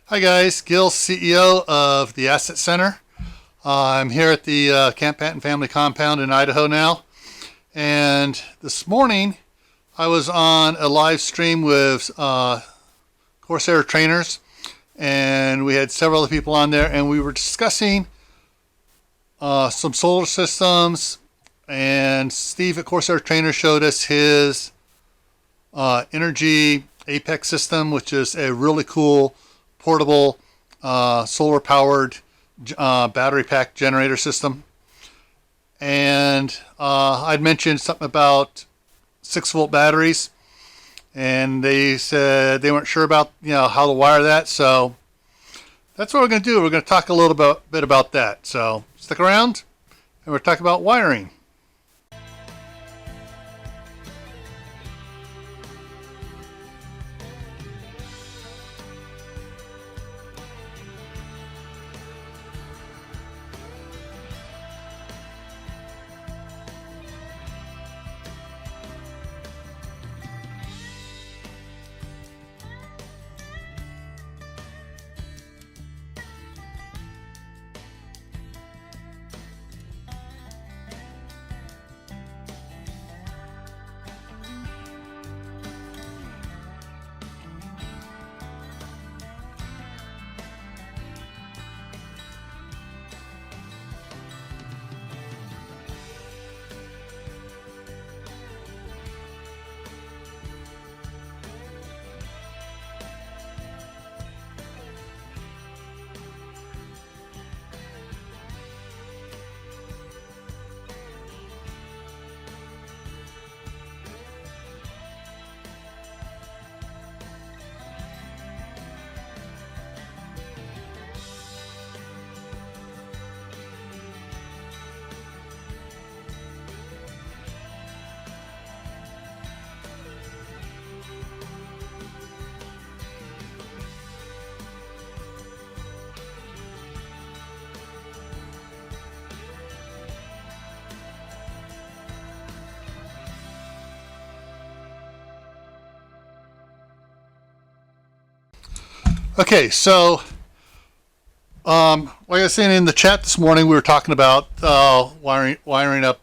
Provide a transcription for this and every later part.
Hi guys, Gil, CEO of the Asset Center. I'm here at the Camp Patton Family Compound in Idaho now. And this morning I was on a live stream with Corsair trainers, and we had several other people on there, and we were discussing some solar systems. And Steve at Corsair Trainer showed us his Energy Apex system, which is a really cool portable solar powered battery pack generator system. And I'd mentioned something about 6-volt batteries, and they said they weren't sure about how to wire that. So that's what we're going to do. We're going to talk a little bit about that. So stick around, and we're talking about wiring. Okay, so like I was saying in the chat this morning, we were talking about wiring up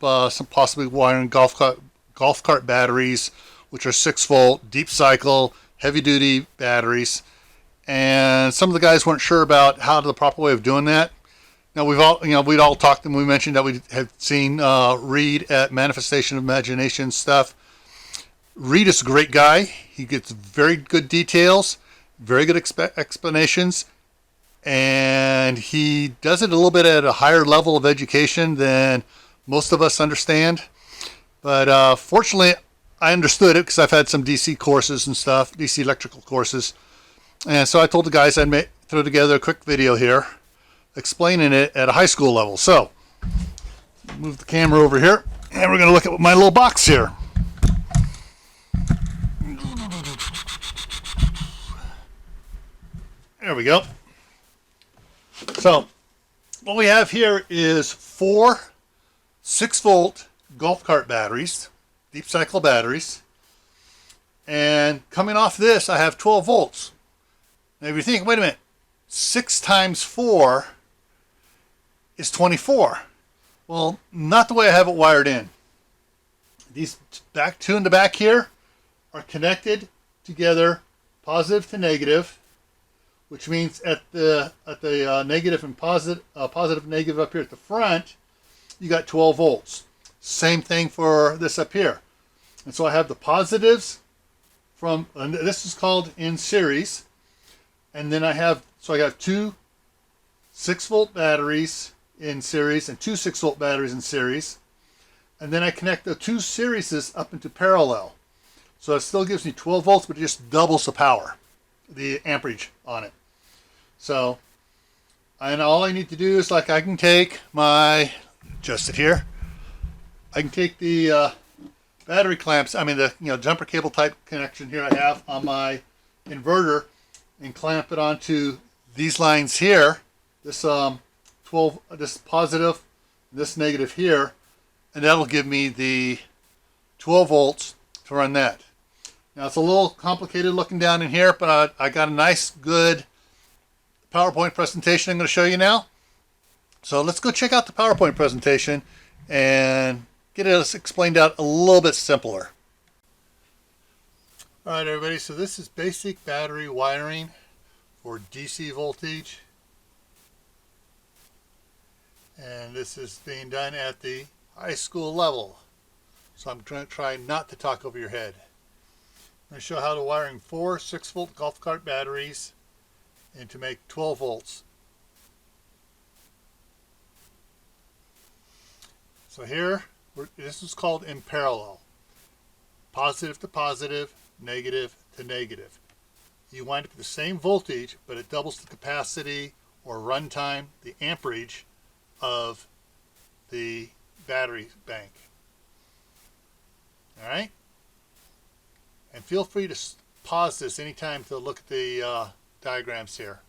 possibly wiring golf cart batteries, which are 6-volt, deep cycle, heavy duty batteries, and some of the guys weren't sure about how the proper way of doing that. Now we'd all talked, and we mentioned that we had seen Reed at Manifestation of Imagination stuff. Reed is a great guy. He gets very good details, very good explanations, and he does it a little bit at a higher level of education than most of us understand. But fortunately, I understood it because I've had some DC courses and stuff, DC electrical courses. And so I told the guys I'd throw together a quick video here explaining it at a high school level. So move the camera over here, and we're going to look at my little box here. There we go. So what we have here is 4 6-volt golf cart batteries, deep cycle batteries. And coming off this, I have 12 volts. Now if you think, wait a minute, 6 times 4 is 24. Well, not the way I have it wired in. These two in the back here are connected together, positive to negative, which means at the negative and positive negative up here at the front, you got 12 volts. Same thing for this up here. And so I have the positives from, and this is called in series, and then I have 2 6-volt batteries in series and 2 6-volt batteries in series, and then I connect the 2 series up into parallel. So it still gives me 12 volts, but it just doubles the power, the amperage on it. So, and all I need to do is, I can take my, adjust it here, I can take the battery clamps, the jumper cable type connection here I have on my inverter, and clamp it onto these lines here, this this positive, this negative here, and that'll give me the 12 volts to run that. Now it's a little complicated looking down in here, but I got a nice good PowerPoint presentation I'm going to show you now. So let's go check out the PowerPoint presentation and get it explained out a little bit simpler. All right, everybody, so this is basic battery wiring for DC voltage. And this is being done at the high school level. So I'm going to try not to talk over your head. I'm going to show how to wiring 4 6-volt golf cart batteries and to make 12 volts. So here, this is called in parallel. Positive to positive, negative to negative. You wind up with the same voltage, but it doubles the capacity or runtime, the amperage of the battery bank. All right? And feel free to pause this anytime to look at the diagrams here.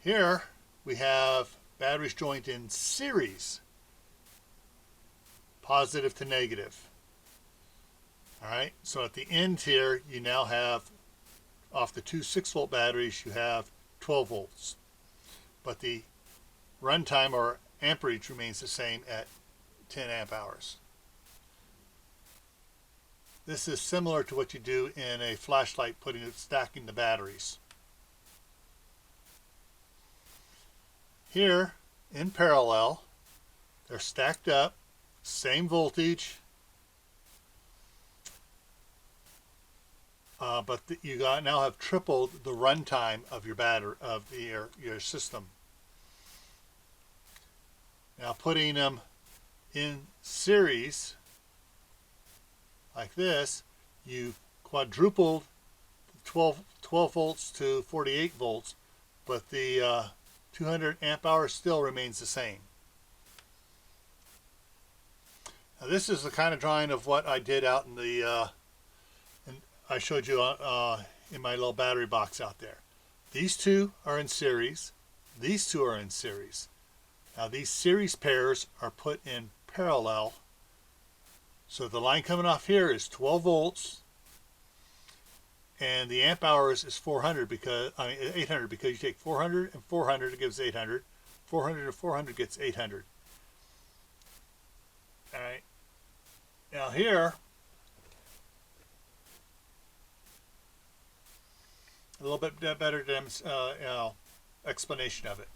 Here we have batteries joined in series, positive to negative. All right, so at the end here, you now have, off the two 6-volt batteries, you have 12 volts. But the runtime or amperage remains the same at 10 amp hours. This is similar to what you do in a flashlight, stacking the batteries. Here, in parallel, they're stacked up, same voltage, but you now have tripled the runtime of your your system. Now putting them in series like this, you quadrupled 12 volts to 48 volts, but the 200 amp hours still remains the same. Now this is the kind of drawing of what I did out in the I showed you in my little battery box out there. These two are in series. These two are in series. Now these series pairs are put in parallel. So the line coming off here is 12 volts, and the amp hours is 800 because you take 400 and 400, it gives 800. 400 and 400 gets 800. All right. Now here, a little bit better explanation of it.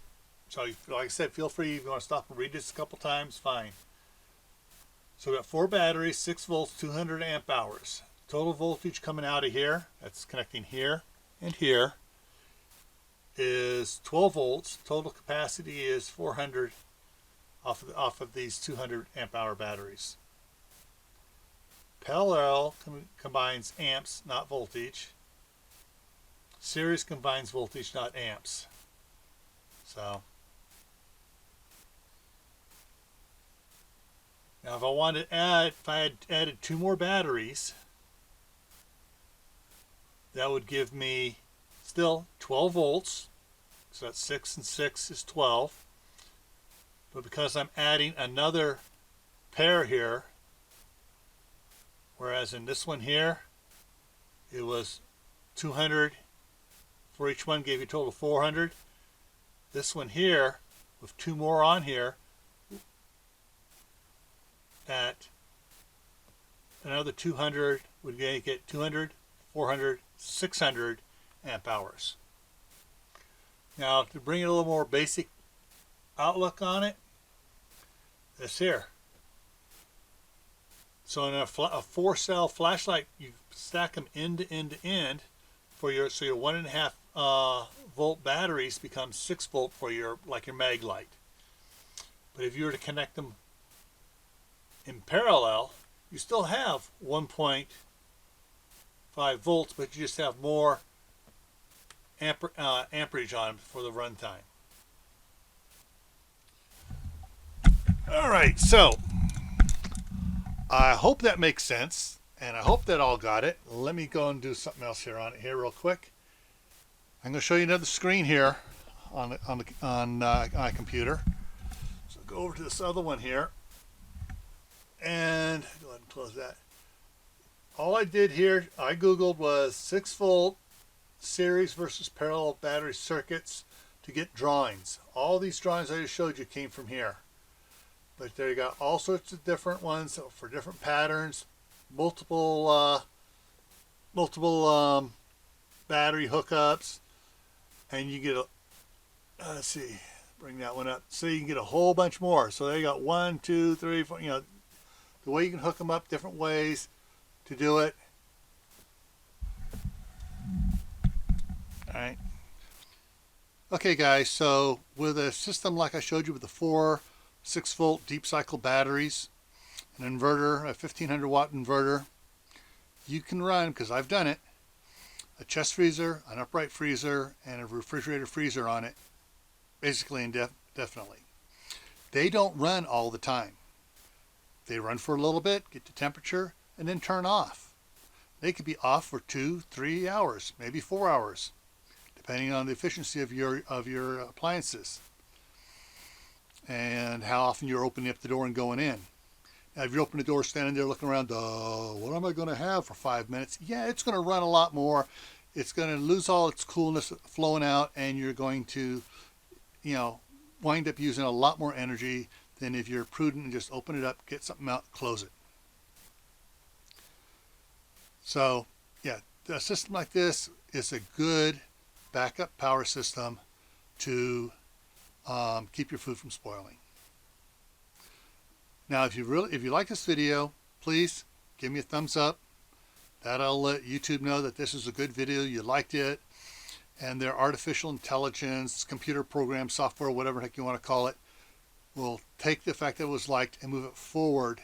So, like I said, feel free if you want to stop and read this a couple times, fine. So we got 4 batteries, 6 volts, 200 amp hours. Total voltage coming out of here, that's connecting here and here, is 12 volts. Total capacity is 400 off of these 200 amp hour batteries. Parallel combines amps, not voltage. Series combines voltage, not amps. So now if I wanted to add, if I had added 2 more batteries, that would give me still 12 volts. So that's 6 and 6 is 12. But because I'm adding another pair here, whereas in this one here, it was 200 for each one, gave you a total of 400. This one here, with 2 more on here, at another 200 would get 200, 400, 600 amp hours. Now to bring it a little more basic outlook on it, this here. So in a 4-cell flashlight, you stack them end to end to end for your 1.5 volt batteries become 6 volt for your mag light. But if you were to connect them in parallel, you still have 1.5 volts, but you just have more amperage on them for the runtime. All right, so I hope that makes sense, and I hope that all got it. Let me go and do something else here on it here real quick. I'm going to show you another screen here on my computer. So go over to this other one here, and go ahead and close that. All I did here, I Googled was 6 volt series versus parallel battery circuits to get drawings. All these drawings I just showed you came from here. But there you got all sorts of different ones for different patterns, multiple battery hookups, and you get a, let's see, bring that one up. So you can get a whole bunch more. So there you got 1, 2, 3, 4, you know, the way you can hook them up, different ways to do it. All right. Okay guys, so with a system like I showed you with the 4 6-volt deep cycle batteries, an inverter, a 1500 watt inverter, you can run, because I've done it, a chest freezer, an upright freezer, and a refrigerator freezer on it, basically indefinitely. They don't run all the time. They run for a little bit, get to temperature, and then turn off. They could be off for 2, 3 hours, maybe 4 hours, depending on the efficiency of your appliances and how often you're opening up the door and going in. Now, if you open the door, standing there looking around, what am I going to have for 5 minutes? Yeah, it's going to run a lot more. It's going to lose all its coolness flowing out, and you're going to, you know, wind up using a lot more energy than if you're prudent and just open it up, get something out, close it. So, yeah, a system like this is a good backup power system to keep your food from spoiling. Now, if you like this video, please give me a thumbs up. That'll let YouTube know that this is a good video, you liked it, and their artificial intelligence, computer program, software, whatever the heck you want to call it, will take the fact that it was liked and move it forward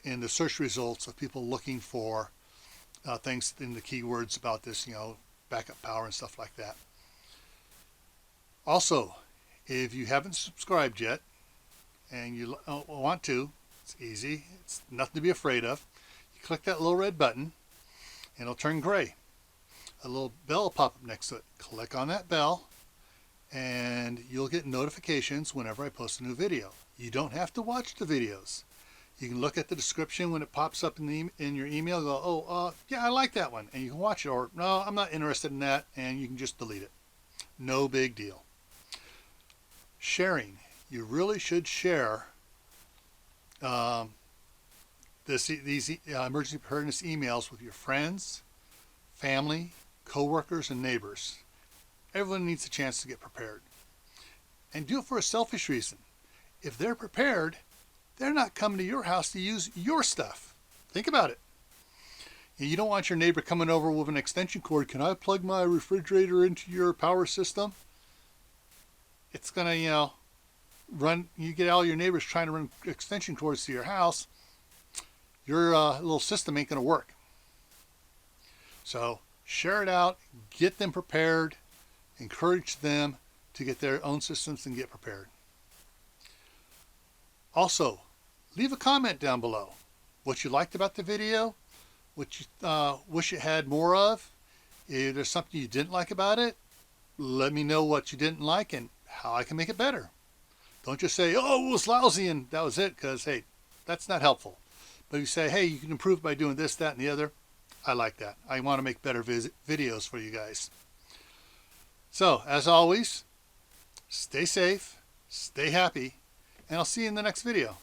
in the search results of people looking for things in the keywords about this, you know, backup power and stuff like that. Also, if you haven't subscribed yet and you want to, it's easy. It's nothing to be afraid of. You click that little red button and it'll turn gray. A little bell will pop up next to it. Click on that bell and you'll get notifications whenever I post a new video. You don't have to watch the videos. You can look at the description when it pops up in your email, go, oh, yeah, I like that one, and you can watch it, or no, I'm not interested in that, and you can just delete it. No big deal. Sharing. You really should share these emergency preparedness emails with your friends, family, co-workers, and neighbors. Everyone needs a chance to get prepared. And do it for a selfish reason. If they're prepared, they're not coming to your house to use your stuff. Think about it. You don't want your neighbor coming over with an extension cord. Can I plug my refrigerator into your power system? It's going to, you know, run. You get all your neighbors trying to run extension cords to your house. Your little system ain't going to work. So share it out. Get them prepared. Encourage them to get their own systems and get prepared. Also, leave a comment down below. What you liked about the video, what you wish it had more of. If there's something you didn't like about it, let me know what you didn't like and how I can make it better. Don't just say, oh, it was lousy and that was it, because, hey, that's not helpful. But if you say, hey, you can improve by doing this, that, and the other, I like that. I want to make better videos for you guys. So, as always, stay safe, stay happy, and I'll see you in the next video.